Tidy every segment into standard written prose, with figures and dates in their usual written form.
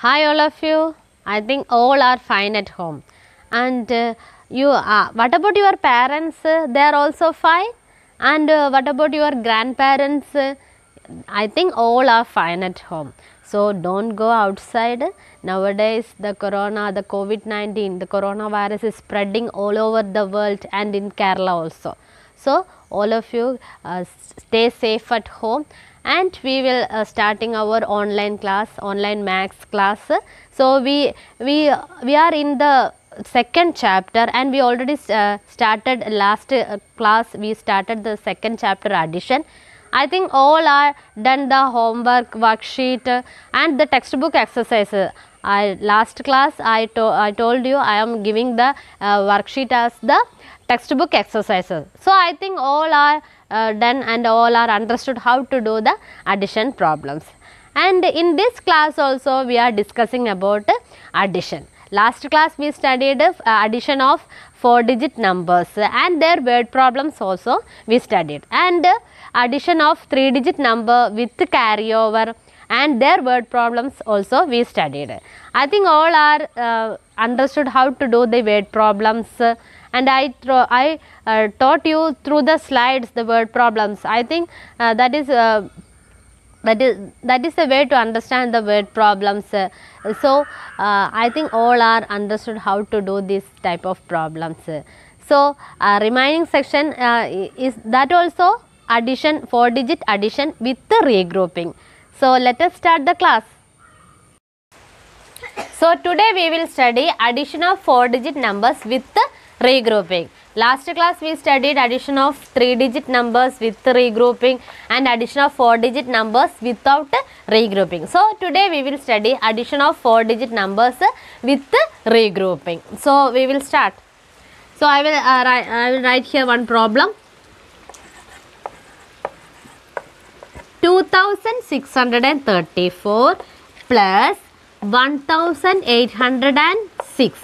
Hi all of you. I think all are fine at home. And what about your parents? They are also fine. And what about your grandparents? I think all are fine at home. So don't go outside. Nowadays the COVID-19, the coronavirus is spreading all over the world and in Kerala also. So all of you stay safe at home, and we will starting our online class, online maths class. So we are in the second chapter, and we already started last class. We started the second chapter, addition. I think all are done the homework, worksheet and the textbook exercises. Last class I told you I am giving the worksheet as the textbook exercises. So I think all are done and all are understood how to do the addition problems. And in this class also we are discussing about addition. Last class we studied addition of 4-digit numbers and their word problems also we studied, and addition of 3-digit number with carryover and their word problems also we studied. I think all are understood how to do the word problems, and I taught you through the slides the word problems. I think that is the way to understand the word problems. So I think all are understood how to do this type of problems. So remaining section is that also addition, 4-digit addition with the regrouping. So let us start the class. So today we will study addition of 4-digit numbers with the regrouping. Last class we studied addition of 3-digit numbers with regrouping and addition of 4-digit numbers without regrouping. So today we will study addition of 4-digit numbers with regrouping. So we will start. So I will write here one problem. 2634 plus 1806.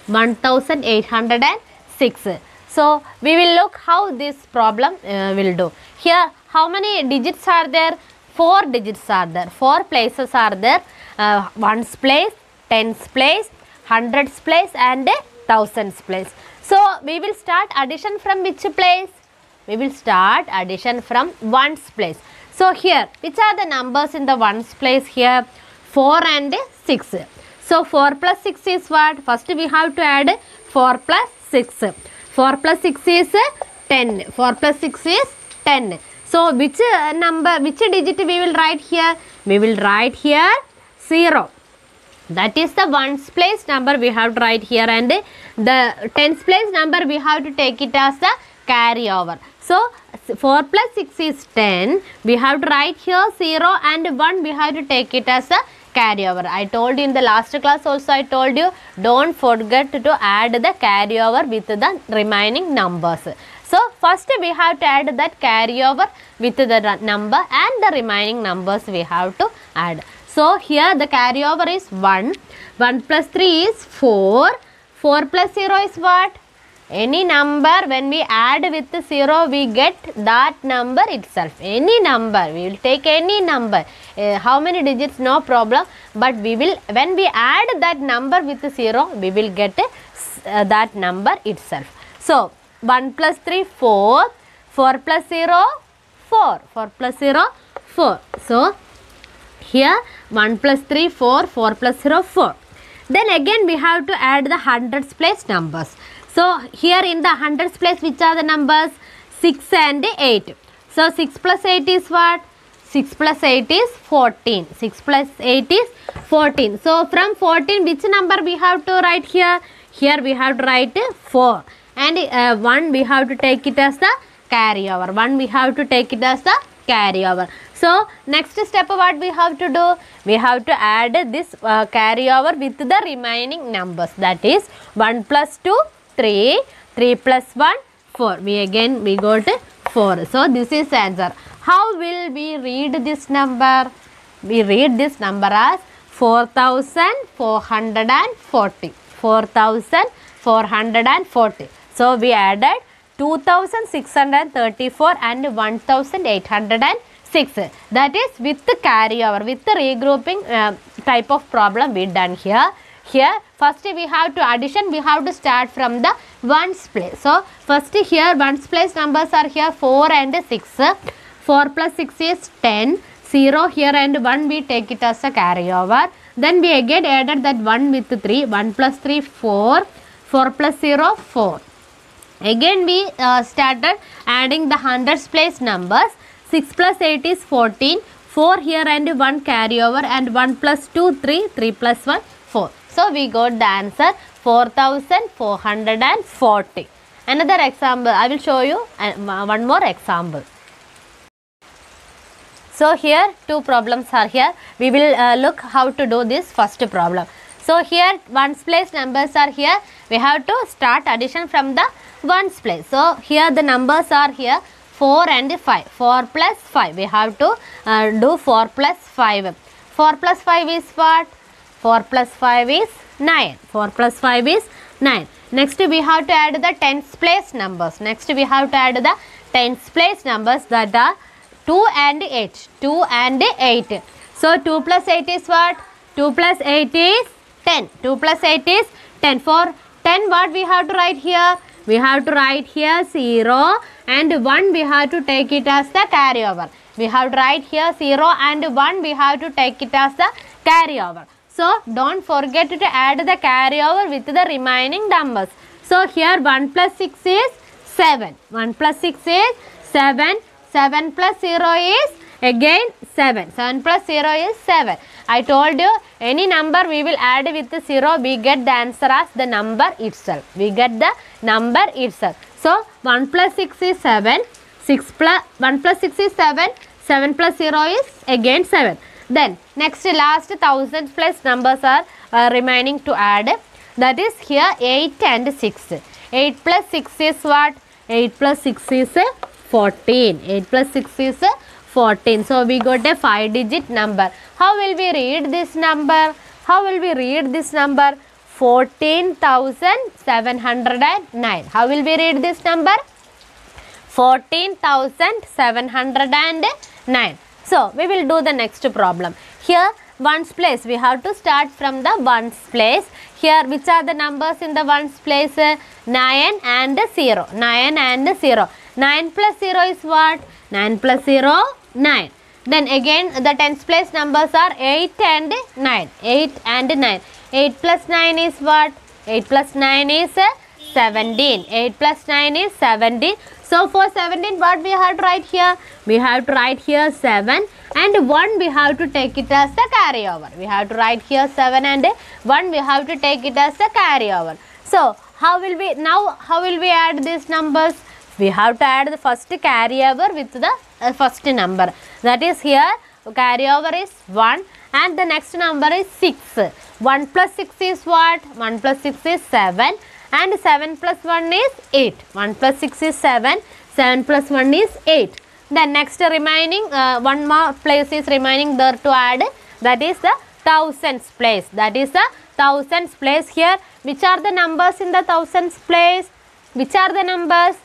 1806. So we will look how this problem will do. Here how many digits are there? 4 digits are there. 4 places are there. Ones place, tens place, hundreds place and thousands place. So we will start addition from which place? We will start addition from ones place. So here which are the numbers in the ones place here? 4 and 6. So 4 plus 6 is what? First we have to add 4 plus 6. 4 plus 6 is 10. 4 plus 6 is 10. So which number, which digit we will write here? We will write here 0. That is the ones place number we have to write here, and the tens place number we have to take it as the carryover. So 4 plus 6 is 10. We have to write here 0 and 1 we have to take it as a carryover. I told you in the last class also, I told you don't forget to add the carryover with the remaining numbers. So first we have to add that carryover with the number and the remaining numbers we have to add. So here the carryover is 1. 1 plus 3 is 4. 4 plus 0 is what? Any number when we add with 0 we get that number itself. Any number, we will take any number. How many digits, no problem, but we will, when we add that number with 0 we will get that number itself. So 1 plus 3 4, 4 plus 0 4, 4 plus 0 4. So here 1 plus 3 4, 4 plus 0 4. Then again we have to add the hundreds place numbers. So here in the hundreds place which are the numbers? 6 and 8. So 6 plus 8 is what? 6 plus 8 is 14. 6 plus 8 is 14. So from 14 which number we have to write here? Here we have to write 4. And 1 we have to take it as the carryover. 1 we have to take it as the carryover. So next step what we have to do? We have to add this carryover with the remaining numbers. That is 1 plus 2 3, 3 plus 1 4. We got 4. So this is answer. How will we read this number? We read this number as 4440. 4440. So we added 2634 and 1806. That is with the carryover, with the regrouping type of problem we done here. Here first we have to addition, we have to start from the ones place. So first here ones place numbers are here 4 and 6. 4 plus 6 is 10. 0 here and 1 we take it as a carryover. Then we again added that 1 with 3. 1 plus 3 4. 4 plus 0 4. Again we started adding the hundreds place numbers. 6 plus 8 is 14. 4 here and 1 carryover, and 1 plus 2 3. 3 plus 1 4. So we got the answer 4440. Another example, I will show you one more example. So here two problems are here. We will look how to do this first problem. So here ones place numbers are here. We have to start addition from the ones place. So here the numbers are here 4 and 5. 4 plus 5. We have to do 4 plus 5. 4 plus 5 is what? 4 plus 5 is 9. 4 plus 5 is 9. Next we have to add the tens place numbers. Next we have to add the tens place numbers, that are 2 and 8. 2 and 8. So 2 plus 8 is what? 2 plus 8 is 10. 2 plus 8 is 10. For 10 what we have to write here? We have to write here 0 and 1 we have to take it as the carryover. We have to write here 0 and 1 we have to take it as the carryover. So don't forget to add the carryover with the remaining numbers. So here 1 plus 6 is 7. 1 plus 6 is 7. 7 plus 0 is again 7. 7 plus 0 is 7. I told you any number we will add with the 0, we get the answer as the number itself. We get the number itself. So 1 plus 6 is 7. 1 plus 6 is 7. 7 plus 0 is again 7. Then next last thousands place numbers are remaining to add. That is here 8 and 6. 8 plus 6 is what? 8 plus 6 is 14. 8 plus 6 is 14. So we got a 5-digit number. How will we read this number? How will we read this number? 14,709. How will we read this number? 14,709. So we will do the next problem. Here ones place, we have to start from the ones place. Here which are the numbers in the ones place? 9 and 0. 9 and 0. 9 plus 0 is what? 9 plus 0, 9. Then again the tens place numbers are 8 and 9. 8 and 9. 8 plus 9 is what? 8 plus 9 is 17. 8 plus 9 is 17. So for 17 what we have to write here? We have to write here 7 and 1 we have to take it as the carryover. We have to write here 7 and 1 we have to take it as the carryover. So how will we add these numbers? We have to add the first carryover with the first number. That is here carryover is 1 and the next number is 6. 1 plus 6 is what? 1 plus 6 is 7 and 7 plus 1 is 8. 1 plus 6 is 7. 7 plus 1 is 8. Then next remaining one more place is remaining there to add. That is the thousands place. That is the thousands place. Here which are the numbers in the thousands place? Which are the numbers?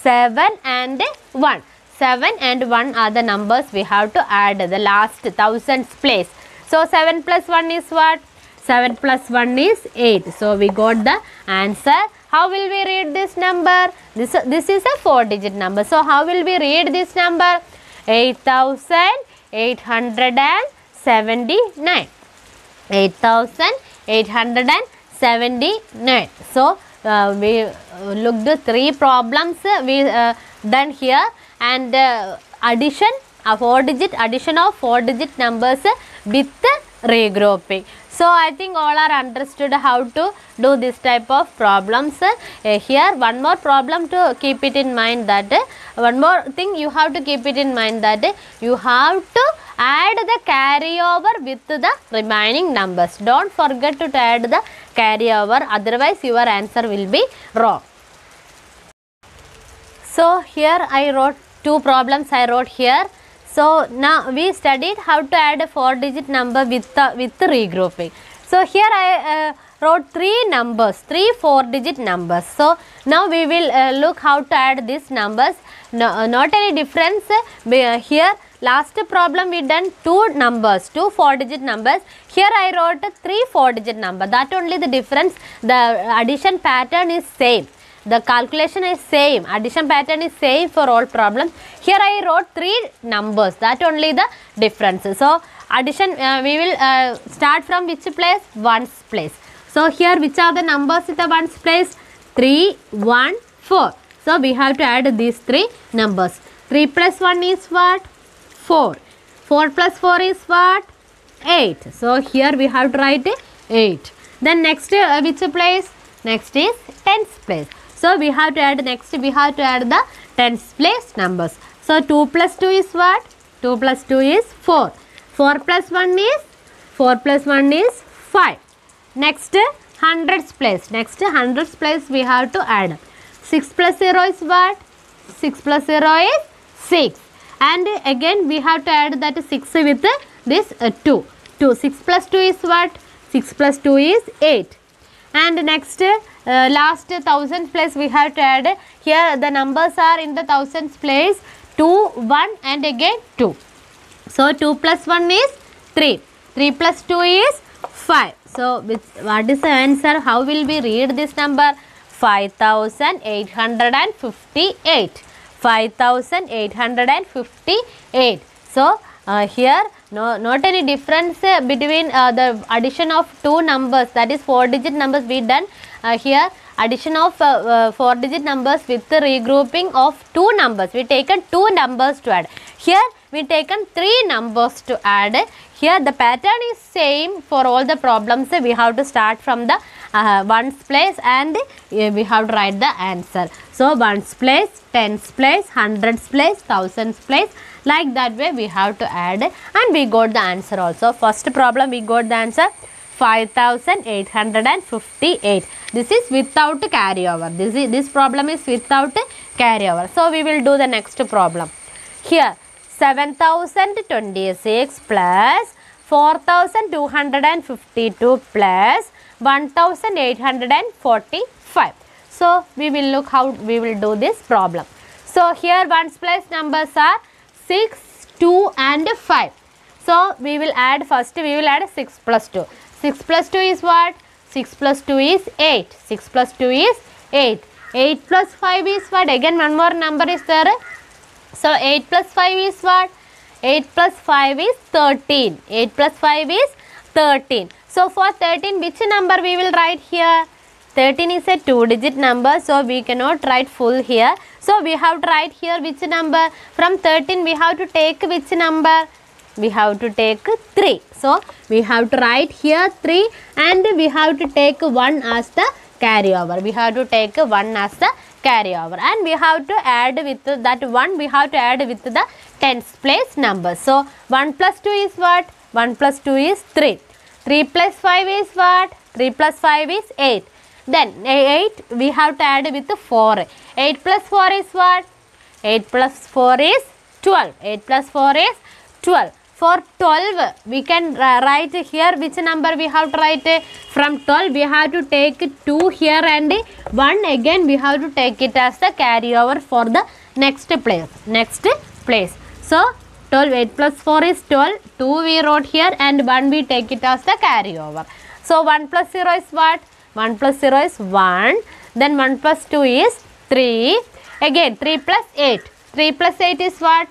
7 and 1. 7 and 1 are the numbers we have to add the last thousands place. So 7 plus 1 is what? 7 plus 1 is 8. So we got the answer. How will we read this number? This is a 4-digit number. So how will we read this number? 8,879. 8,879. So we looked at 3 problems we done here, and addition of 4-digit addition of 4-digit numbers with regrouping. So I think all are understood how to do this type of problems. Here one more problem to keep it in mind, that one more thing you have to keep it in mind, that you have to add the carryover with the remaining numbers. Don't forget to add the carryover, otherwise your answer will be wrong. So here I wrote 2 problems I wrote here. So now we studied how to add a 4-digit number with regrouping. So here I wrote 3 numbers, 3 4-digit numbers. So now we will look how to add these numbers. No, not any difference here. last problem we done 2 numbers, 2 4-digit numbers. Here I wrote 3 4-digit number. That only the difference. The addition pattern is same. The calculation is same. Addition pattern is same for all problems. Here I wrote 3 numbers. That only the difference. So addition we will start from which place? Ones place. So here which are the numbers in the ones place? 3, 1, 4. So we have to add these 3 numbers. 3 plus 1 is what? 4. 4 plus 4 is what? 8. So here we have to write 8. Then next which place? Next is tens place. So we have to add the tens place numbers. So 2 plus 2 is what? 2 plus 2 is 4. 4 plus 1 is 5. Next hundreds place. Next hundreds place we have to add. 6 plus 0 is what? 6 plus 0 is 6. And again we have to add that 6 with this 2. 6 plus 2 is what? 6 plus 2 is 8. And next last thousands place we have to add. Here the numbers are in the thousands place 2, 1 and again 2. So 2 plus 1 is 3. 3 plus 2 is 5. So what is the answer? How will we read this number? 5858. 5858. So here not any difference between the addition of 2 numbers, that is 4-digit numbers we done. Here addition of 4-digit numbers with the regrouping of 2 numbers. We taken 2 numbers to add. Here we taken 3 numbers to add. Here the pattern is same for all the problems. We have to start from the ones place and we have to write the answer. So ones place, tens place, hundreds place, thousands place, like that way we have to add and we got the answer also. First problem we got the answer 5858. This is without carryover. This problem is without carryover. So we will do the next problem. Here 7026 plus 4252 plus 1845. So we will look how we will do this problem. So here ones place numbers are 6, 2 and 5. So we will add, first we will add 6 plus 2. 6 plus 2 is what? 6 plus 2 is 8. 6 plus 2 is 8. 8 plus 5 is what? Again one more number is there. So 8 plus 5 is what? 8 plus 5 is 13. 8 plus 5 is 13. So for 13 which number we will write here? 13 is a 2-digit number, so we cannot write full here. So we have to write here which number? From 13 we have to take which number? We have to take 3. So we have to write here 3 and we have to take 1 as the carryover. We have to take 1 as the carryover and we have to add with that 1, we have to add with the tens place number. So 1 plus 2 is what? 1 plus 2 is 3. 3 plus 5 is what? 3 plus 5 is 8. Then 8 we have to add with 4. 8 plus 4 is what? 8 plus 4 is 12. 8 plus 4 is 12. For 12 we can write here which number we have to write? From 12 we have to take 2 here and 1 again we have to take it as the carryover for the next place. So 12, 8 plus 4 is 12, 2 we wrote here and 1 we take it as the carryover. So 1 plus 0 is what? 1 plus 0 is 1, then 1 plus 2 is 3, again 3 plus 8. 3 plus 8 is what?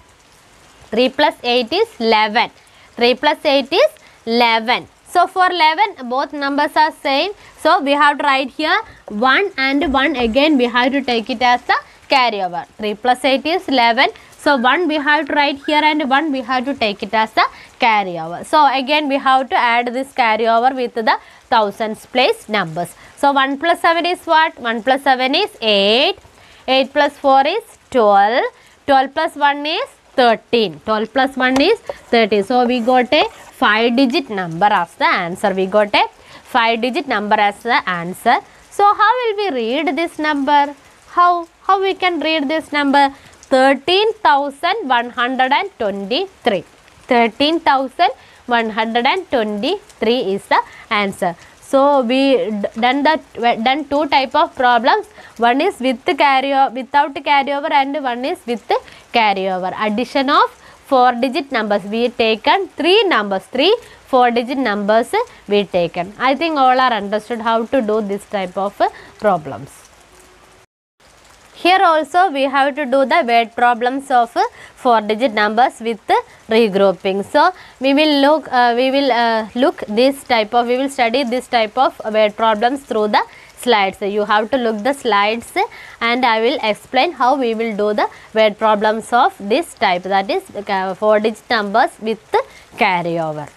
3 plus 8 is 11. 3 plus 8 is 11. So for 11 both numbers are same. So we have to write here 1 and 1 again we have to take it as the carryover. 3 plus 8 is 11. So 1 we have to write here and 1 we have to take it as the carryover. So again we have to add this carryover with the thousands place numbers. So 1 plus 7 is what? 1 plus 7 is 8. 8 plus 4 is 12. 12 plus 1 is 13. 12 plus 1 is 13. So we got a 5-digit number as the answer. We got a 5-digit number as the answer. So how will we read this number? How we can read this number? 13,123. 13,123 is the answer. So we done 2 type of problems. One is with without carryover and one is with carryover. Addition of 4-digit numbers. We taken 3 numbers, 3 4-digit numbers we taken. I think all are understood how to do this type of problems. Here also we have to do the word problems of 4-digit numbers with regrouping. So we will study this type of word problems through the slides. You have to look the slides and I will explain how we will do the word problems of this type, that is 4-digit numbers with carryover.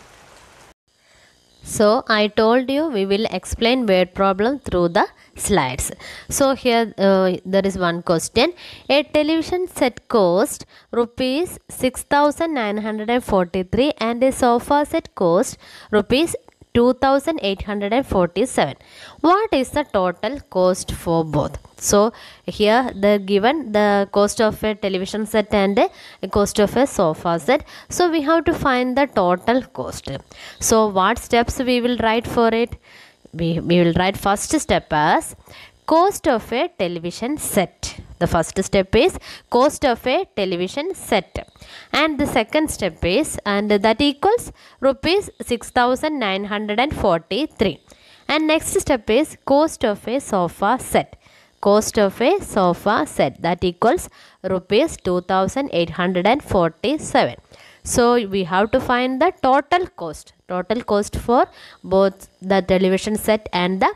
So I told you we will explain word problem through the slides. So here there is one question. A television set cost rupees 6,943 and a sofa set cost rupees 2,847. What is the total cost for both? So here the given the cost of a television set and a cost of a sofa set. So we have to find the total cost. So what steps we will write for it? We will write first step as cost of a television set. The first step is cost of a television set, and the second step is, and that equals rupees 6,943, and next step is cost of a sofa set. Cost of a sofa set, that equals rupees 2,847. So we have to find the total cost for both the television set and the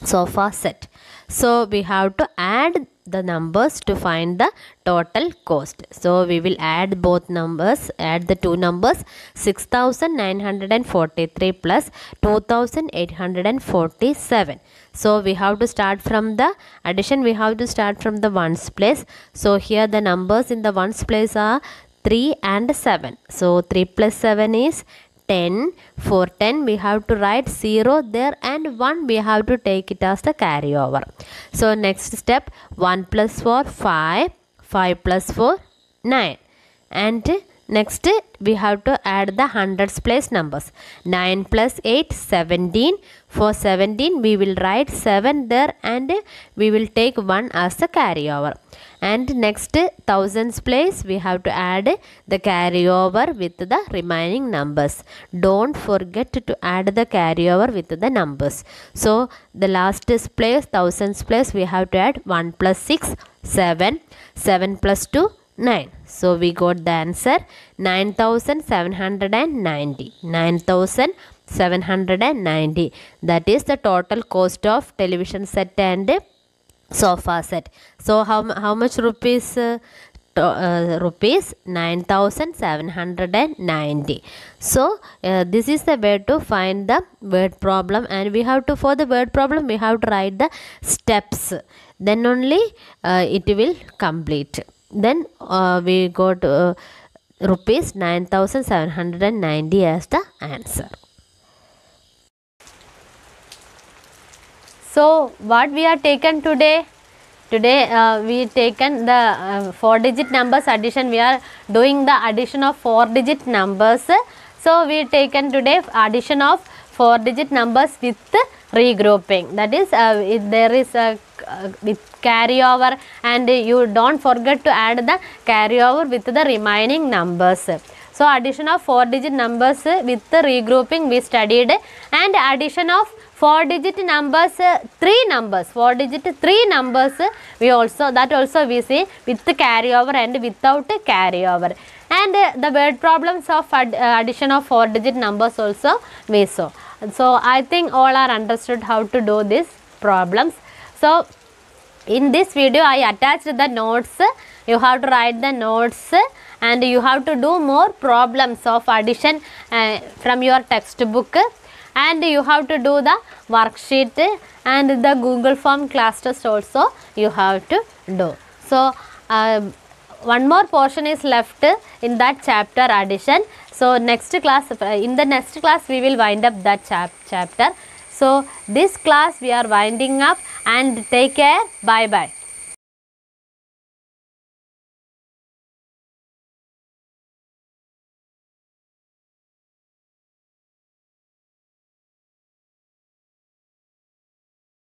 sofa set. So we have to add the numbers to find the total cost. So we will add both numbers, add the two numbers, 6,943 plus 2,847. So we have to start from the addition, we have to start from the ones place. So here the numbers in the ones place are 3 and 7. So 3 plus 7 is 10. For 10 we have to write 0 there and 1 we have to take it as the carryover. So next step, 1 plus 4 5, 5 plus 4 9, and next we have to add the hundreds place numbers. 9 plus 8 17. For 17 we will write 7 there and we will take 1 as the carryover. And next thousands place we have to add the carryover with the remaining numbers. Don't forget to add the carryover with the numbers. So the last place, thousands place, we have to add 1 plus 6 7, 7 plus 2 9. So we got the answer 9,790. 9,790. That is the total cost of television set and sofa set. So how much rupees? Rupees 9,790. So this is the way to find the word problem, and we have to, for the word problem we have to write the steps, then only it will complete. Then we got rupees 9,790 as the answer. So what we are taken today? Today we taken the 4-digit numbers addition. We are doing the addition of 4-digit numbers. So we taken today addition of 4-digit numbers with regrouping. That is if there is a with carryover, and you don't forget to add the carryover with the remaining numbers. So addition of 4-digit numbers with the regrouping we studied, and addition of 4-digit numbers, 3 numbers, 4-digit 3 numbers we also, that also we see with the carryover and without carryover. And the word problems of addition of 4-digit numbers also we saw. So I think all are understood how to do these problems. So in this video I attached the notes. You have to write the notes and you have to do more problems of addition from your textbook, and you have to do the worksheet and the Google form class test also you have to do. So one more portion is left in that chapter, addition. So next class, in the next class we will wind up that chapter. So this class we are winding up, and take care. Bye bye.